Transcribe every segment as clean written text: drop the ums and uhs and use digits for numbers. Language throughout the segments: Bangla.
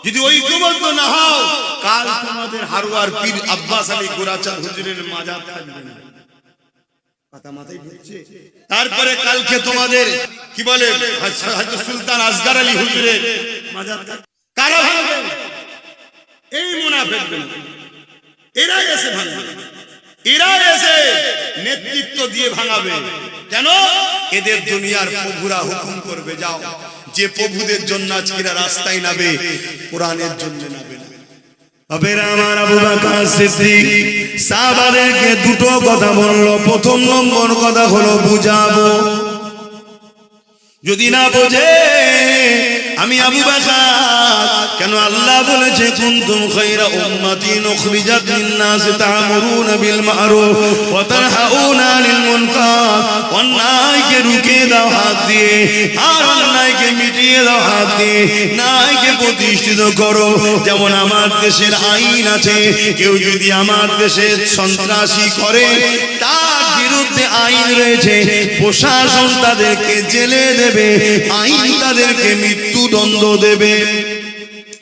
যদি ঐক্যবদ্ধ না হও, কাল তোমাদের হারুয়ার পীর আব্বাস আলী গোরাচাঁদ হুজুরের মাজার থাকবে না। কথা মাথায় ঢুকছে? তারপরে কালকে তোমাদের কি বলে হযরত সুলতান আসগর আলী হুজুরের মাজার থাকবে। কারা ভাঙবে? এই মুনাফিকগুলো। এরা এসে ভাঙবে, এরা এসে নেতৃত্ব দিয়ে ভাঙাবে। কেন? এদের দুনিয়ার প্রভুরা হুকুম করবে, যাও। যে প্রভুদের জন্য আজকেরা রাস্তায় নাবে, কোরআনের জন্য নাবে না। আবেরা আমার আবু বকর সিদ্দিক সাহাবাদেরকে দুটো কথা বলল। প্রথম নম্বর কথা হলো বুঝাবো, যদি না বোঝে আমি আবু বকর, কেন আল্লাহ বলেছে কুনতুম খায়রা উম্মাতিন উখরিজাত লিন-নাস তা'মুরুনা বিল মা'রুফ ওয়া তানহাউনা আনিল মুনকার। অন্যায়কে রুখে দাও হাত দিয়ে, আর অন্যায়কে মিটিয়ে দাও হাত দিয়ে। ন্যায়কে প্রতিষ্ঠিত করো। যেমন আমার দেশের আইন আছে, কেউ যদি আমার দেশে সন্ত্রাসী করে, তার বিরুদ্ধে আইন রয়েছে, প্রশাসন তাদেরকে জেলে দেবে, আইন তাদেরকে মৃত্যুদণ্ড দেবে।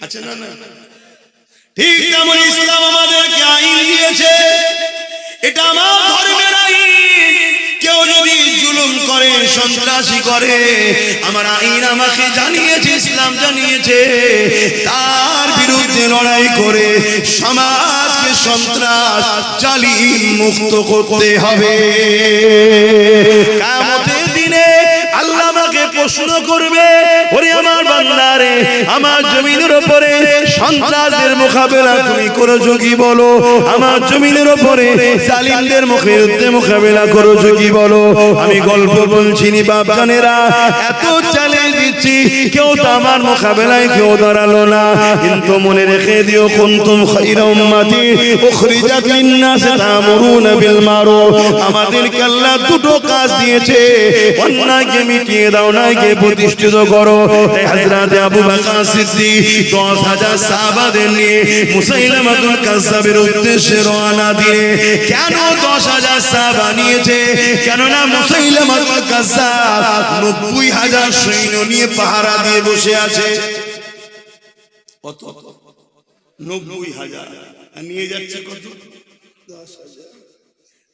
আচ্ছা, না না, ঠিক তেমন ইসলাম আমাদেরকে আইন দিয়েছে, এটা আমার ধর্মের আইন। কেউ যদি জুলুম করে, সন্ত্রাসী করে, আমার আইন আমাকে জানিয়েছে, ইসলাম জানিয়েছে, তার বিরুদ্ধে লড়াই করে সমাজকে সন্ত্রাস জালিম মুক্ত করতে হবে। কিয়ামতের দিনে আল্লাহ আমাকে প্রশ্ন করবে, ওরে আমার বান্দারে, আমার জমিনের উপরে সন্ত্রাসের মোকাবেলা তুমি করেছো কি বলো? আমার জমিনের উপরে জালিমদের বিরুদ্ধে মোকাবেলা করেছো কি বলো? আমি গল্প বলছি নি বাপজানেরা, এত চ্যালেঞ্জ দিচ্ছি, কেউ তো আমার মোকাবেলায় কেউ দাঁড়ালো না। কিন্তু মনে রেখে দিও, কুনতুম খায়রা উম্মাতি উখরিজাত লিন-নাস তা'মুরুনা বিল মা'রুফ। আমাদেরকে আল্লাহ দুটো কাজ দিয়েছে, অন্যায়কে মিটিয়ে দাও, ন্যায়কে প্রতিষ্ঠিত করো। তাই হযরত আবু বকর সিদ্দিক 10,000 সাহাবাদের নিয়ে মুসাইলামাতুল কাজ্জাবের উদ্দেশ্যে রওনা দিলে। কেন 10,000 সাহাবা নিয়েছে? কেননা মুসাইলামাতুল কাজ্জাব 90,000 সৈন্য নিয়ে পাহারা দিয়ে বসে আছে। কত? 90,000। আর নিয়ে যাচ্ছে কত? 10,000।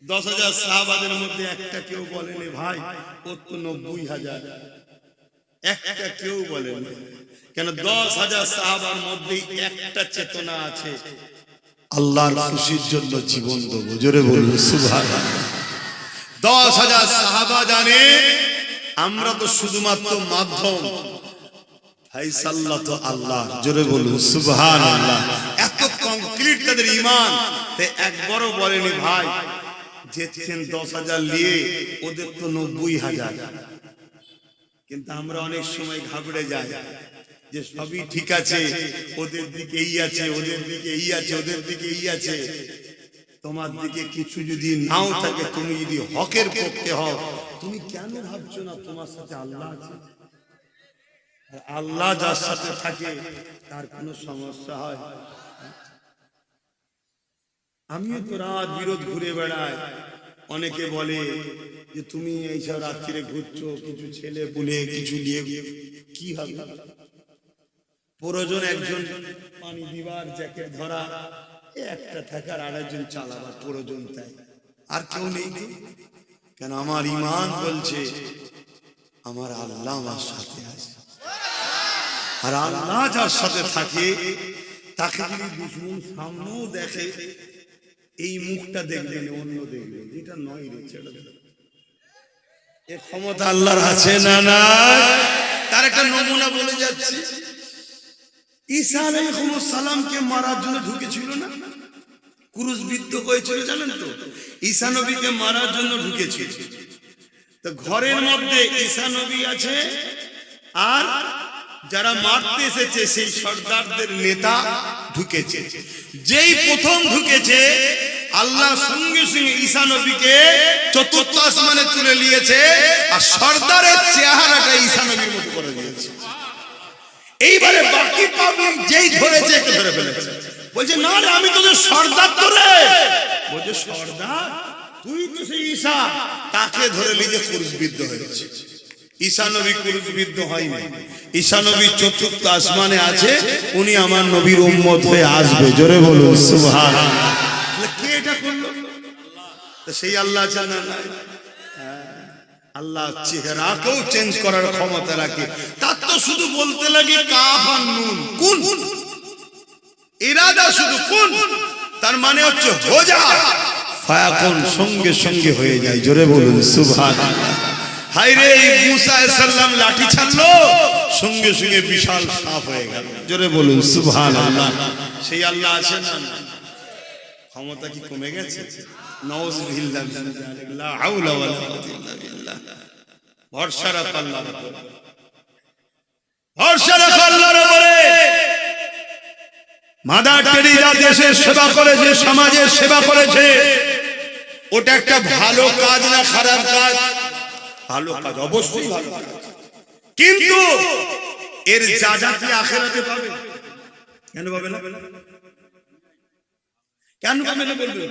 10,000 সাহাবাদের মধ্যে একটা কেউ বলেনি ভাই ওর তো 90,000, একটা কেউ বলেনি। কেন? 10,000 সাহাবার মধ্যেই একটা চেতনা আছে, আল্লাহর খুশির জন্য জীবন দেবো। জোরে বলুন সুবহানাল্লাহ। 10,000 সাহাবা জানে আমরা তো শুধুমাত্র মাধ্যম, ফায়সাল্লাহ তো আল্লাহ। জোরে বলুন সুবহানাল্লাহ। এত কমপ্লিট তাদের ঈমান, তাই একবারও বলেনি ভাই যেছেন 10,000 নিয়ে, ওদের তো 90,000। কিন্তু আমরা অনেক সময় ঘাবড়ে যাই যে সবই ঠিক আছে, ওদের দিকে এই আছে, ওদের দিকে এই আছে, ওদের দিকে এই আছে। তোমার দিকে কিছু যদি নাও থাকে, তুমি যদি হকের পক্ষে হও, তুমি কেন ভাবছো না তোমার সাথে আল্লাহ আছে? আর আল্লাহ যার সাথে থাকে তার কোনো সমস্যা হয়? আমিও তো রাত বিরোধ ঘুরে বেড়াই। অনেকে বলে যে তুমি এইসব রাত্রিরে ঘুরছো, কিছু ছেলে পুলে কিছু নিয়ে কি হবে? প্রয়োজন একজন পানি দিবার, জ্যাকেট ধরা, একটা থাকার, আরেকজন চালাবার প্রয়োজন, তাই আর কেউ নেই। কেন? আমার ঈমান বলছে আমার আল্লাহ আমার সাথে আছে। আর আল্লাহ যার সাথে থাকে তাকে যদি দুশমন সামনেও দেখে, এই মুখটা দেখবেন, অন্য দেখবেন, এটা নয় রে, ছেড়ে দেবে। এ ক্ষমতা আল্লাহর আছে না না? তার একটা নমুনা বলে যাচ্ছে। ঈসা আলাইহিস সালামকে মারার জন্য ঢুকেছিল না, ক্রুশবিদ্ধ হয়েছিল, জানেন তো? ঈসা নবীকে মারার জন্য ঢুকেছিল। তো ঘরের মধ্যে ঈসা নবী আছে, আর যারা মারতে এসেছে সেই সর্দারদের নেতা ঢুকেছে। যেই প্রথম ঢুকেছে, আল্লাহ সঙ্গে সঙ্গে ঈসা নবীকে চতুর্থ আসমানে তুলে নিয়েছে, আর সর্দারের চেহারাটা ঈসা নবীর মতো করে দিয়েছে। এইবারে বাকি পাবলিক যেই ধরেছে, একে ধরে ফেলেছে। বলছে না রে, আমি তোদের সর্দার তো রে। বলছে সর্দার তুই তো সেই ঈসা, তাকে ধরে নিয়ে ক্রুশবিদ্ধ হয়েছে। ঈসা নবী ক্রুশবিদ্ধ হয়নি, ঈসা নবী চতুর্থ আসমানে আছে, উনি আমার নবীর উম্মত হয়ে আসবে। জোরে বলুন সুবহানাল্লাহ। কে এটা করলো? সেই আল্লাহ জানেন না। আল্লাহ চেহারাকেও চেঞ্জ করার ক্ষমতা রাখে। তার তো শুধু বলতে লাগে কাফ আর নুন, কুন, ইরাদা শুধু কুন, তার মানে হচ্ছে হো যা, ফায়াকুন, সঙ্গে সঙ্গে হয়ে যায়। জোরে বলুন সুবহানাল্লাহ। হায়রে মুসা আলাইহিস সালাম লাঠি ছাড়লো, সঙ্গে সঙ্গে বিশাল সাপ হয়ে গেল। জোরে বলুন সুবহানাল্লাহ। সেই আল্লাহ আছেন না? ক্ষমতা কি কমে গেছে? নাউযুবিল্লাহ, লা হাওলা ওয়ালা কুওয়াতা ইল্লা বিল্লাহ। ভরসা রাখ আল্লাহর উপরে, ভরসা রাখ আল্লাহর উপরে। মাদার টেরেসা দেশের সেবা করেছে, সমাজের সেবা করেছে, ওটা একটা ভালো কাজ না খারাপ কাজ? ভালো কাজ, অবশ্যই ভালো কাজ। কিন্তু এর যা কি আখিরাতে পাবে? কেন পাবে না? কেন পাবে না বলবেন?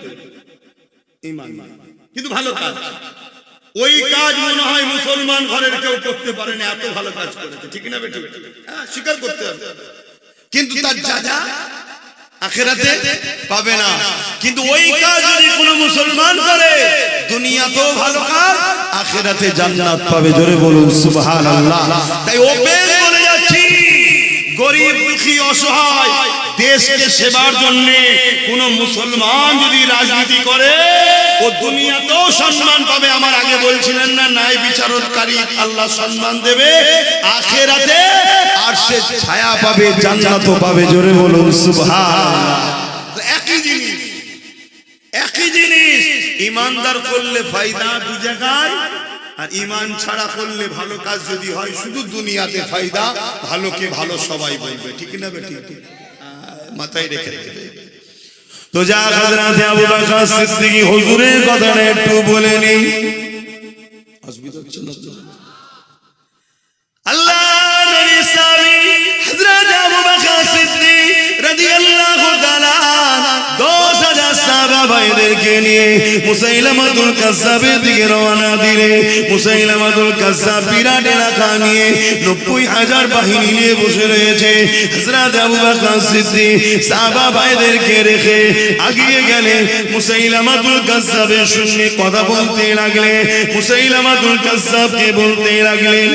ঈমান। কিন্তু ভালো কাজ, ওই কাজ মনে হয় মুসলমান ঘরের কেউ করতে পারে না, এত ভালো কাজ করেছে। ঠিক না বেটি? হ্যাঁ, স্বীকার করতে হবে। কিন্তু তার যা আখিরাতে পাবে না। কিন্তু ওই কাজ যদি কোনো মুসলমান করে, দুনিয়াতেও ভালো কাজ, আখিরাতে জান্নাত পাবে। জোরে বলুন সুবহানাল্লাহ। তাই ওপেন বলে যাচ্ছি, গরিব দুঃখী অসহায় দেশকে সেবার জন্য কোন মুসলমান যদি রাজনীতি করে, ও দুনিয়াতেও সম্মান পাবে। আমার আগে বলছিলেন না, ন্যায় বিচারকারী আল্লাহ সম্মান দেবে, আখিরাতে আরশের ছায়া পাবে, জান্নাতও পাবে। জোরে বলুন সুবহানাল্লাহ। একই জিনিস, একই জিনিস। ইমানদার করলে ফায়দা দু জায়গায়, আর ইমান ছাড়া করলে ভালো কাজ যদি হয় শুধু দুনিয়াতে ফায়দা, ভালোকে ভালো সবাই বলবে। ঠিক না বেটি? মাথায় রেখে দেবে। তো যা হযরত আবু বকর সিদ্দিকী হুজুরের কথাটা একটু বলে নেই। অসুবিধা হচ্ছে না তো? আল্লাহ নবী সাহাবী হযরত আবু বকর সিদ্দিক রাদিয়াল্লাহু তাআলা 10,000 সাহাবা ভাইদেরকে নিয়ে মুসাইলামাতুল কাজ্জাবের দিকে রওনা দিলেন। মুসাইলামাতুল কাজ্জাব বিরাট এলাকা নিয়ে 90,000 বাহিনী নিয়ে বসে রয়েছে। হযরত আবু বকর সিদ্দিক সাহাবা ভাইদেরকে রেখে এগিয়ে গেলেন। মুসাইলামাতুল কাজ্জাবের সঙ্গে কথা বলতে লাগলেন। মুসাইলামাতুল কাজ্জাবকে বলতে লাগলেন,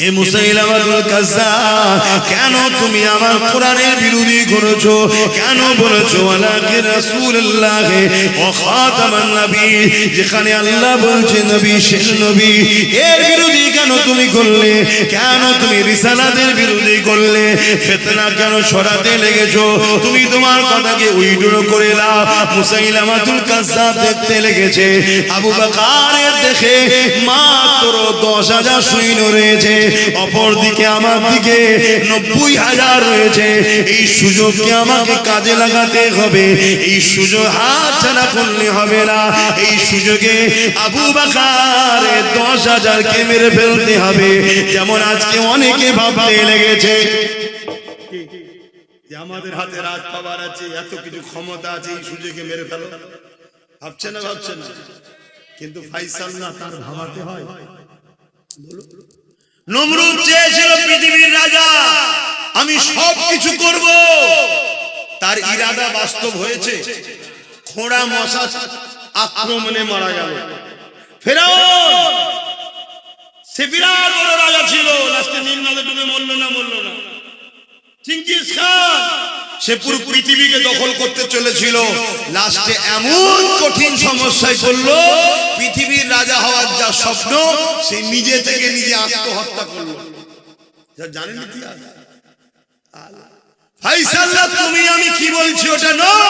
এ মুসাইলামাতুল কাজ্জাব, কেন তুমি আমার কোরআনের বিরোধী করেছো? কেন বলেছো ওয়ালাকি রাসূলুল্লাহ ওয়া খাতামান নবী, যেখানে আল্লাহ বলছে নবী শেষ নবী, এর বিরোধী কেন তুমি করলে? কেন তুমি রিসালাতের বিরোধী করলে? ফিতনা কেন ছড়াতে লেগেছো? তুমি তোমার কথাকে উইড্রো করে নাও। মুসাইলামাতুল কাজ্জাব দেখতে লেগেছে আবু বকরের দেখে মাত্র 10,000 সৈন্য রয়েছে, অপরদিকে আমার দিকে 90,000 রয়েছে। এই সুযোগকে আমাকে কাজে লাগাতে হবে, এই সুযোগ হাতছাড়া করলে হবে না। এই সুযোগে আবু বকর 10,000কে মেরে ফেলতে হবে। যেমন আজকে অনেকে ভাবতে লেগেছে যে আমাদের হাতে রাজ পাওয়ার আছে, এত কিছু ক্ষমতা আছে, এই সুযোগে মেরে ফেলো। ভাবছে না? ভাবছে না। কিন্তু ফাইসাল না, তার ভাবাতে হয়। বলো, নমরুদ চেয়েছিল পৃথিবীর রাজা, আমি সব কিছু করব। তার ইরাদা বাস্তব হয়েছে। খোঁড়া মশা আক্রমণে মারা গেল। ফেরাউন সে বিরাট বড় রাজা ছিল, লাস্টে নীল নদে ডুবে মরল না? চিঙ্গিস খান সে পুরো পৃথিবীকে দখল করতে চলেছিল, লাস্টে এমন কঠিন সমস্যায় পড়লো, পৃথিবীর রাজা হওয়ার যা স্বপ্ন সে নিজে থেকে নিজে আত্মহত্যা করলো। জানেন ইতিহাস? ফাইসাল, তুমি আমি কি বলছি ওটা নয়।